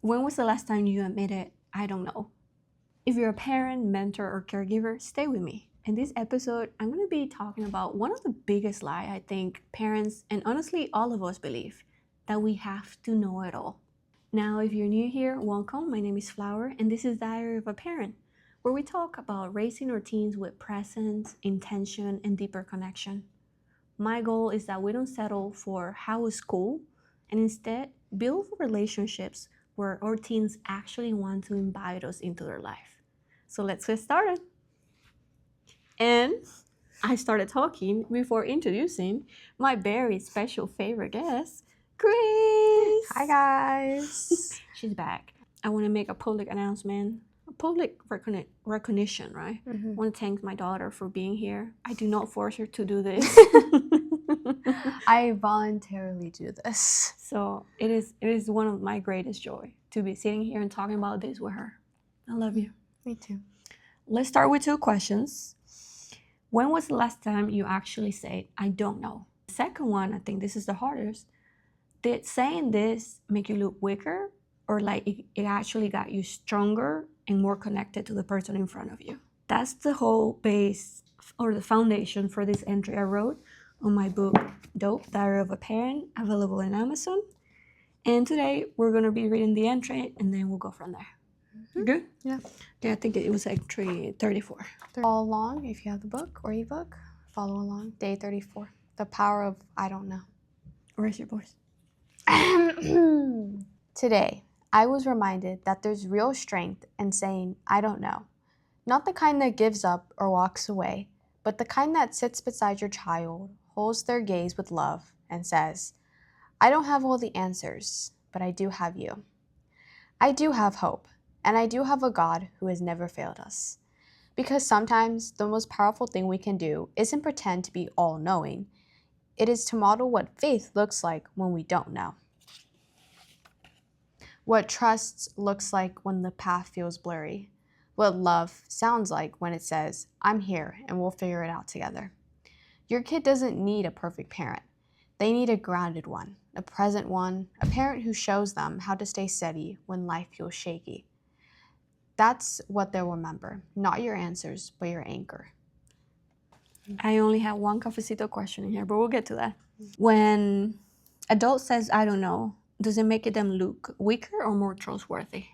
When was the last time you admitted, I don't know? If you're a parent, mentor, or caregiver, stay with me. In this episode, I'm going to be talking about one of the biggest lies I think parents and honestly all of us believe, that we have to know it all. Now, if you're new here, welcome. My name is Flower, and this is Diary of a Parent, where we talk about raising our teens with presence, intention, and deeper connection. My goal is that we don't settle for how is cool, and instead build relationships where our teens actually want to invite us into their life. So let's get started. And I started talking before introducing my very special favorite guest, Grace. Hi guys. She's back. I want to make a public announcement, a public recognition, right? I want to thank my daughter for being here. I do not force her to do this. I voluntarily do this. So it is one of my greatest joy to be sitting here and talking about this with her. I love you. Me too. Let's start with 2 questions. When was the last time you actually said, I don't know? The second one, I think this is the hardest. Did saying this make you look weaker, or like it actually got you stronger and more connected to the person in front of you? That's the whole base or the foundation for this entry I wrote on my book, Dope, Diary of a Parent, available on Amazon. And today we're going to be reading the entry and then we'll go from there. You good? Yeah. Yeah, I think it was entry 34. Follow along if you have the book or ebook. Follow along. Day 34. The power of I don't know. Raise your voice. Today, I was reminded that there's real strength in saying I don't know. Not the kind that gives up or walks away, but the kind that sits beside your child, holds their gaze with love, and says, I don't have all the answers, but I do have you. I do have hope, and I do have a God who has never failed us. Because sometimes the most powerful thing we can do isn't pretend to be all-knowing. It is to model what faith looks like when we don't know. What trust looks like when the path feels blurry. What love sounds like when it says, I'm here and we'll figure it out together. Your kid doesn't need a perfect parent. They need a grounded one, a present one, a parent who shows them how to stay steady when life feels shaky. That's what they'll remember, not your answers, but your anchor. I only have one cafecito question in here, but we'll get to that. When adult says, I don't know, does it make them look weaker or more trustworthy?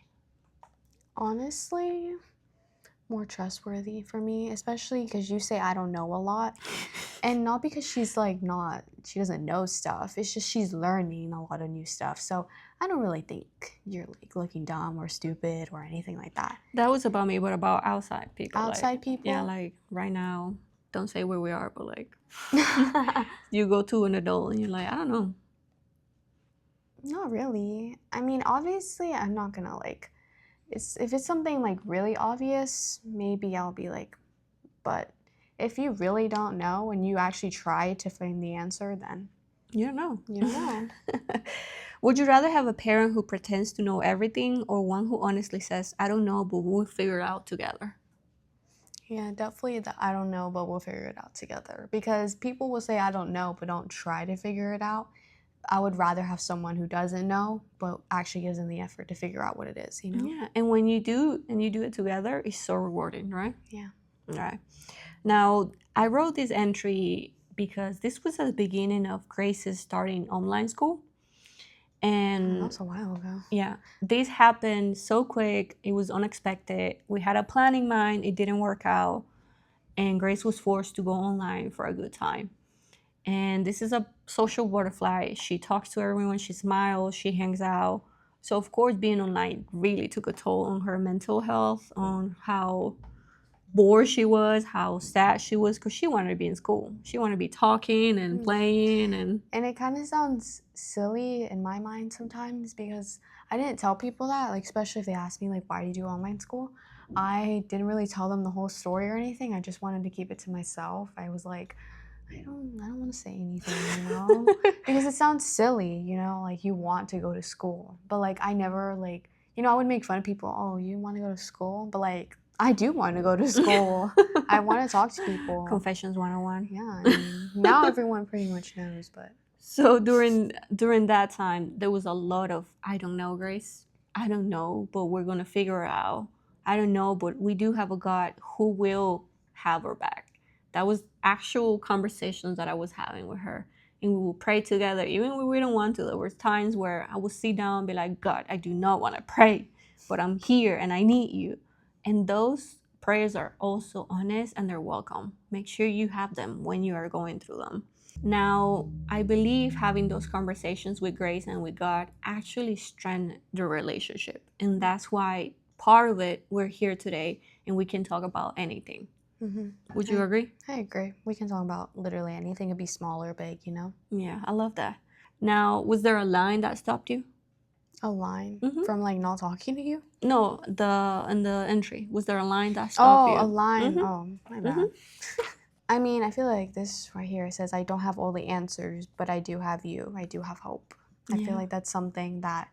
Honestly, more trustworthy for me, especially because you say I don't know a lot. And not because she's she doesn't know stuff. It's just she's learning a lot of new stuff. So I don't really think you're like looking dumb or stupid or anything like that. That was about me, but about outside people. Outside people? Yeah, like right now, don't say where we are, but like you go to an adult and you're like, I don't know. Not really. I mean, obviously, I'm not gonna like, if it's something like really obvious, maybe I'll be like, but if you really don't know and you actually try to find the answer, then you don't know. You don't know. Would you rather have a parent who pretends to know everything or one who honestly says, I don't know, but we'll figure it out together? Yeah, definitely the I don't know, but we'll figure it out together. Because people will say I don't know, but don't try to figure it out. I would rather have someone who doesn't know, but actually gives in the effort to figure out what it is, you know? Yeah, and when you do it together, it's so rewarding, right? Yeah. All right. Now, I wrote this entry because this was at the beginning of Grace's starting online school. And that was a while ago. Yeah, this happened so quick. It was unexpected. We had a plan in mind. It didn't work out. And Grace was forced to go online for a good time. And this is a social butterfly. She talks to everyone. She smiles. She hangs out. So, of course, being online really took a toll on her mental health, on how bored she was, how sad she was, because she wanted to be in school. She wanted to be talking and playing. And it kind of sounds silly in my mind sometimes because I didn't tell people that, like especially if they ask me like, why do you do online school? I didn't really tell them the whole story or anything. I just wanted to keep it to myself. I was like, I don't want to say anything, you know, because it sounds silly, you know, like you want to go to school, but like I never like, you know, I would make fun of people. Oh, you want to go to school? But like, I do want to go to school. I want to talk to people. Confessions 101. Yeah, I mean, now everyone pretty much knows, but. So during that time, there was a lot of, I don't know, Grace. I don't know, but we're going to figure it out. I don't know, but we do have a God who will have our back. That was actual conversations that I was having with her. And we would pray together, even when we don't want to. There were times where I would sit down and be like, God, I do not want to pray, but I'm here and I need you. And those prayers are also honest and they're welcome. Make sure you have them when you are going through them. Now, I believe having those conversations with Grace and with God actually strengthen the relationship. And that's why part of it, we're here today and we can talk about anything. Mm-hmm. Would you agree? I agree. We can talk about literally anything. It could be small or big, you know? Yeah, I love that. Now, was there a line that stopped you? A line Mhm. from like not talking to you? No, in the entry. Was there a line that stopped you? Oh, a line. Mhm. Oh, my bad. I mean, I feel like this right here says, I don't have all the answers, but I do have you. I do have hope. I Yeah. feel like that's something that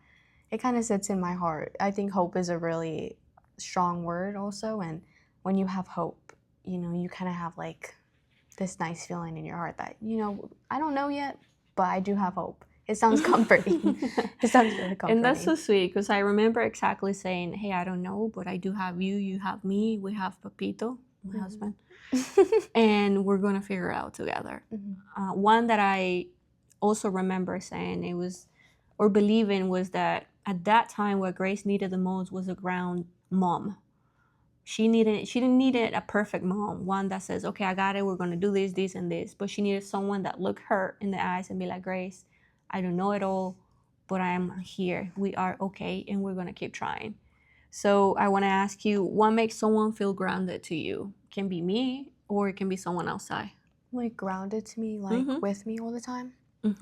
it kind of sits in my heart. I think hope is a really strong word also. And when you have hope, you know, you kind of have like this nice feeling in your heart that, you know, I don't know yet, but I do have hope. It sounds comforting. It sounds really comforting. And that's so sweet because I remember exactly saying, hey, I don't know, but I do have you. You have me. We have Papito, my husband. And we're going to figure it out together. One that I also remember saying it was, or believing was that at that time what Grace needed the most was a ground mom. She didn't need a perfect mom, one that says, okay, I got it, we're going to do this, this, and this. But she needed someone that looked her in the eyes and be like, Grace, I don't know it all, but I'm here. We are okay, and we're going to keep trying. So I want to ask you, what makes someone feel grounded to you? It can be me, or it can be someone outside. Like grounded to me, like Mhm. with me all the time?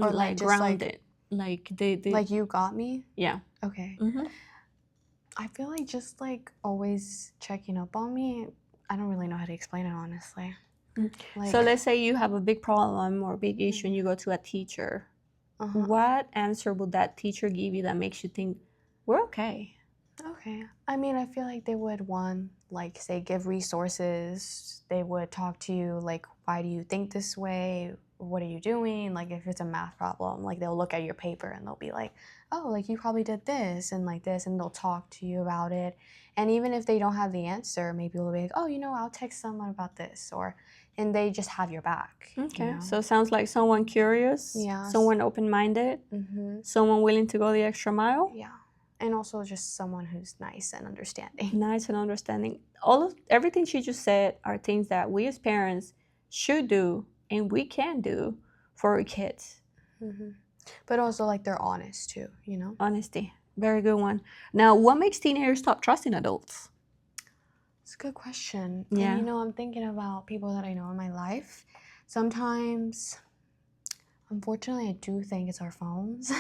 Or like just, like- grounded. Like they Like you got me? yeah. Okay. Mhm. I feel like just like always checking up on me. I don't really know how to explain it, honestly. Like, So let's say you have a big problem or a big issue and you go to a teacher. What answer would that teacher give you that makes you think we're okay? Okay. I mean, I feel like they would, one, like, say, give resources. They would talk to you, like, why do you think this way? What are you doing? Like, if it's a math problem, like, they'll look at your paper and they'll be like, oh, like, you probably did this and like this, and they'll talk to you about it. And even if they don't have the answer, maybe they'll be like, oh, you know, I'll text someone about this, and they just have your back. Okay. You know? So it sounds like someone curious, Yeah. someone open-minded, someone willing to go the extra mile. Yeah. And also just someone who's nice and understanding. Nice and understanding. Everything she just said are things that we as parents should do and we can do for our kids. But also, like, they're honest too, you know? Honesty. Very good one. Now, what makes teenagers stop trusting adults? It's a good question. Yeah. And, you know, I'm thinking about people that I know in my life. Sometimes, unfortunately, I do think it's our phones.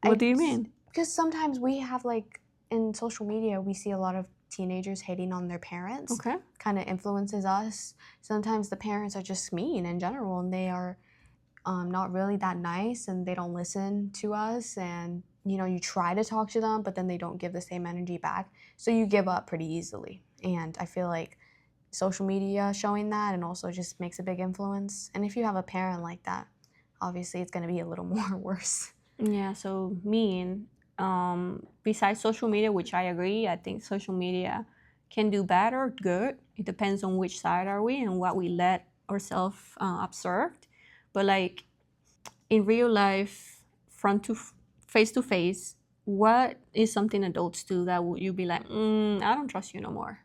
What do you mean? Because sometimes we have, like, in social media, we see a lot of teenagers hating on their parents. Okay. Kind of influences us. Sometimes the parents are just mean in general, and they are not really that nice, and they don't listen to us. And, you know, you try to talk to them, but then they don't give the same energy back. So you give up pretty easily. And I feel like social media showing that and also just makes a big influence. And if you have a parent like that, obviously it's going to be a little more worse. Yeah, so mean. Besides social media, which I agree, I think social media can do bad or good. It depends on which side are we and what we let ourselves observe. But like in real life, face to face, what is something adults do that would you be like, I don't trust you no more?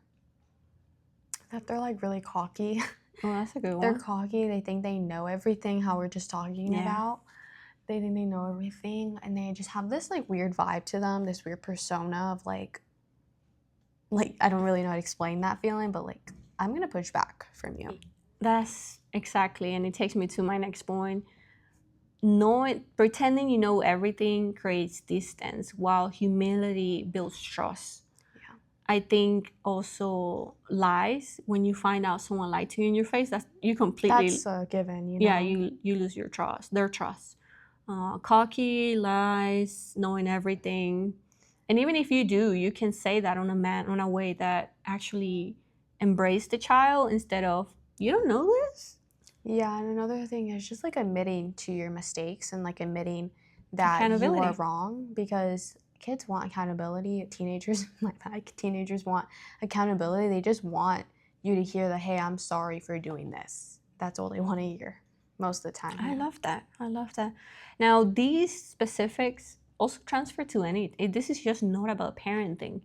That they're like really cocky. Oh, that's a good one. They're cocky. They think they know everything, how we're just talking Yeah. about. They think they know everything, and they just have this like weird vibe to them, this weird persona of like I don't really know how to explain that feeling, but like I'm gonna push back from you. That's exactly, and it takes me to my next point. Pretending you know everything creates distance, while humility builds trust. Yeah. I think also lies, when you find out someone lied to you in your face, that's you completely. That's a given, you know. Yeah, you lose your trust, their trust. Cocky, lies, knowing everything, and even if you do, you can say that on a way that actually embrace the child instead of you don't know this. Yeah, and another thing is just like admitting to your mistakes and like admitting that you are Accountability. wrong, because kids want accountability. Teenagers, my bad, teenagers want accountability. They just want you to hear that, hey, I'm sorry for doing this. That's all they want to hear most of the time. I love that. I love that. Now, these specifics also transfer to this is just not about parenting.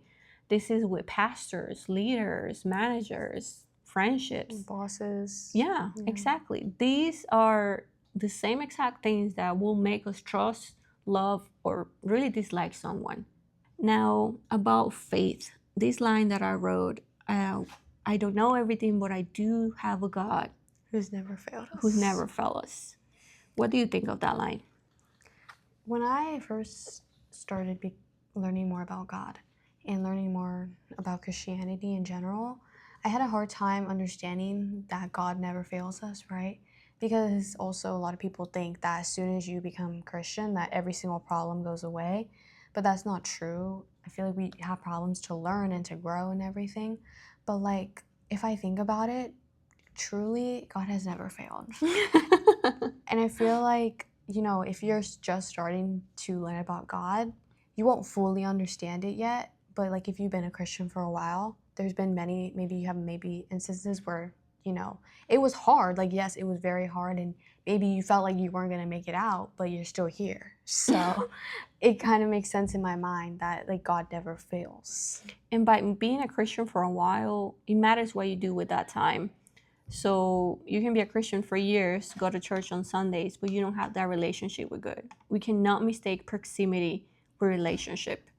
This is with pastors, leaders, managers, friendships. Bosses. Yeah, exactly. These are the same exact things that will make us trust, love, or really dislike someone. Now, about faith, this line that I wrote, I don't know everything, but I do have a God Who's never failed us. who's never failed us. What do you think of that line? When I first started learning more about God and learning more about Christianity in general, I had a hard time understanding that God never fails us, right? Because also a lot of people think that as soon as you become Christian, that every single problem goes away. But that's not true. I feel like we have problems to learn and to grow and everything. But like, if I think about it, truly, God has never failed. And I feel like, you know, if you're just starting to learn about God, you won't fully understand it yet. But like, if you've been a Christian for a while, there's been maybe instances where, you know, it was hard. Like, yes, it was very hard, and maybe you felt like you weren't going to make it out, but you're still here. So it kind of makes sense in my mind that like God never fails. And by being a Christian for a while, it matters what you do with that time. So you can be a Christian for years, go to church on Sundays, but you don't have that relationship with God. We cannot mistake proximity for relationship.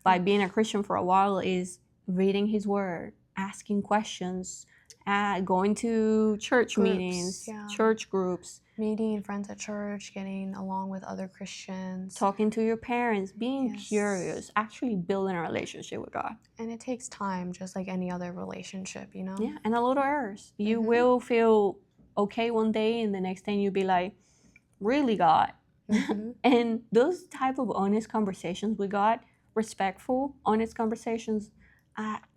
By being a Christian for a while is reading His Word, asking questions, going to church meetings, church groups, meeting friends at church, getting along with other Christians, talking to your parents, being curious, actually building a relationship with God. And it takes time, just like any other relationship, you know? Yeah, and a lot of errors. You will feel okay one day, and the next day you'll be like, really, God? And those type of honest conversations with God, respectful, honest conversations,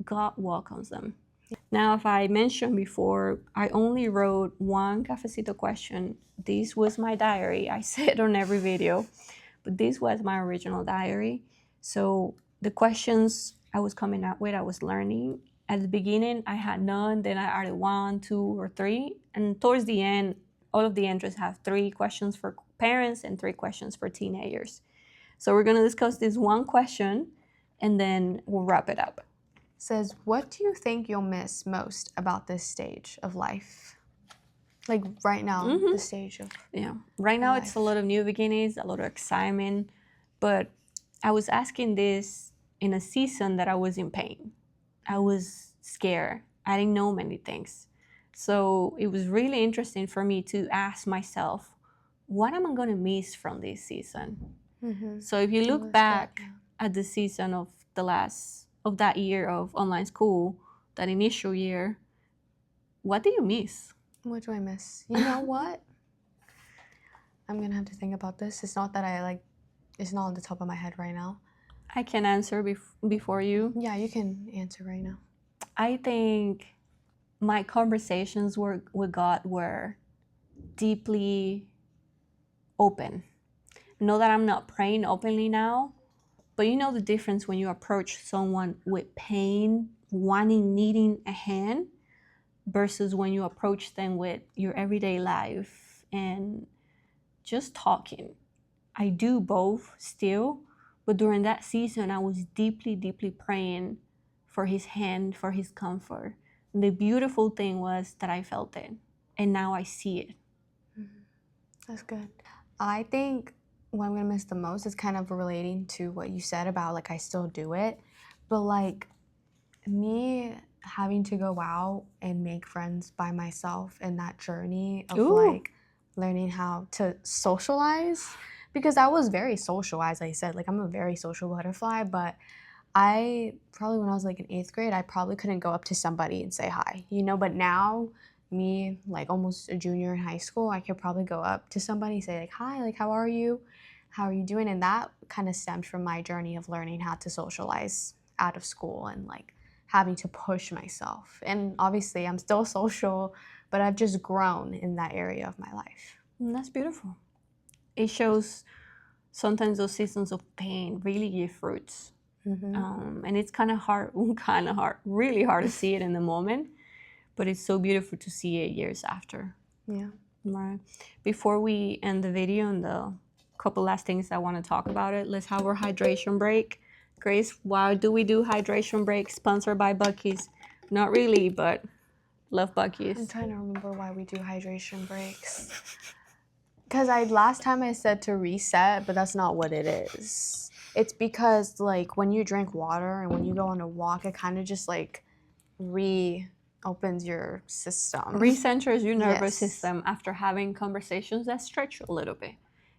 God welcomes them. Now, if I mentioned before, I only wrote one cafecito question. This was my diary. I say it on every video, but this was my original diary. So the questions I was coming up with, I was learning. At the beginning, I had none. Then I added 1, 2, or 3. And towards the end, all of the entries have 3 questions for parents and 3 questions for teenagers. So we're going to discuss this one question, and then we'll wrap it up. Says, what do you think you'll miss most about this stage of life? Like right now, the stage of right now life. It's a lot of new beginnings, a lot of excitement, but I was asking this in a season that I was in pain. I was scared. I didn't know many things. So it was really interesting for me to ask myself, what am I going to miss from this season? So if you look back at the season of that year of online school, that initial year, what do you miss? What do I miss? You know what? I'm gonna have to think about this. It's not that it's not on the top of my head right now. I can answer before you. Yeah, you can answer right now. I think my conversations with God were deeply open. Know that I'm not praying openly now, but you know the difference when you approach someone with pain, needing a hand, versus when you approach them with your everyday life and just talking. I do both still, but during that season, I was deeply, deeply praying for His hand, for His comfort. And the beautiful thing was that I felt it, and now I see it. That's good. I think what I'm gonna miss the most is kind of relating to what you said about like I still do it, but like me having to go out and make friends by myself and that journey of like learning how to socialize, because I was very social, as I said, like I'm a very social butterfly, but I probably when I was like in 8th grade, I probably couldn't go up to somebody and say hi, you know, but now me, like almost a junior in high school, I could probably go up to somebody, say like, hi, like, how are you? How are you doing? And that kind of stemmed from my journey of learning how to socialize out of school and like having to push myself. And obviously I'm still social, but I've just grown in that area of my life. And that's beautiful. It shows sometimes those seasons of pain really give fruits. And it's kind of hard, really hard to see it in the moment, but it's so beautiful to see it years after. Yeah. Right. Before we end the video and the couple last things I want to talk about it, let's have our hydration break. Grace, why do we do hydration break sponsored by Buc-ee's? Not really, but love I'm Buc-ee's. trying to remember why we do hydration breaks. Because last time I said to reset, but that's not what it is. It's because like when you drink water and when you go on a walk, it kind of just like reopens your system. Recenters your nervous Yes. system after having conversations that stretch you a little bit.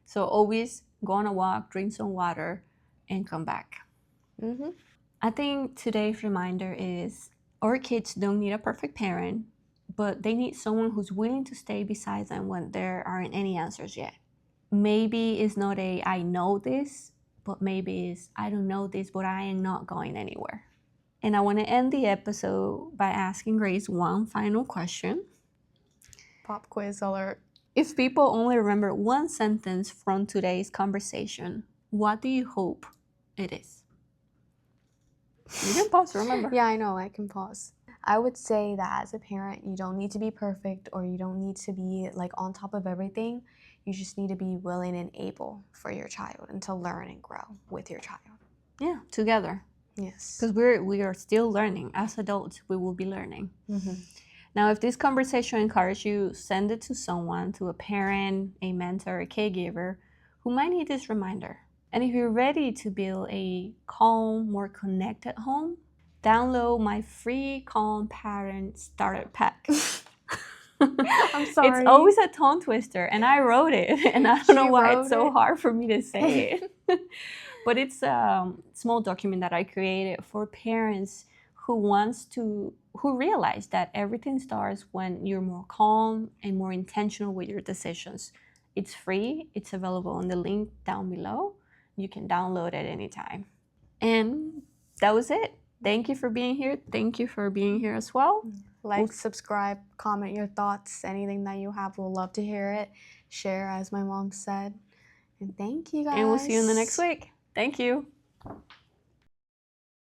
So always go on a walk, drink some water, and come back. I think today's reminder is our kids don't need a perfect parent, but they need someone who's willing to stay beside them when there aren't any answers yet. Maybe it's not a I know this, but maybe it's I don't know this, but I am not going anywhere. And I want to end the episode by asking Grace one final question. Pop quiz alert. If people only remember one sentence from today's conversation, what do you hope it is? You can pause, remember. Yeah, I know, I can pause. I would say that as a parent, you don't need to be perfect or you don't need to be like on top of everything. You just need to be willing and able for your child and to learn and grow with your child. Yeah, together. Yes. Because we are still learning. As adults, we will be learning. Now, if this conversation encouraged you, send it to someone, to a parent, a mentor, a caregiver, who might need this reminder. And if you're ready to build a calm, more connected home, download my free Calm Parent Starter Pack. I'm sorry. It's always a tongue twister, and I wrote it, and I don't know why it's so wrote it. hard for me to say it. But it's a small document that I created for parents who realize that everything starts when you're more calm and more intentional with your decisions. It's free. It's available on the link down below. You can download it anytime. And that was it. Thank you for being here. Thank you for being here as well. Like, subscribe, comment your thoughts, anything that you have. We'll love to hear it. Share, as my mom said. And thank you guys. And we'll see you in the next week. Thank you.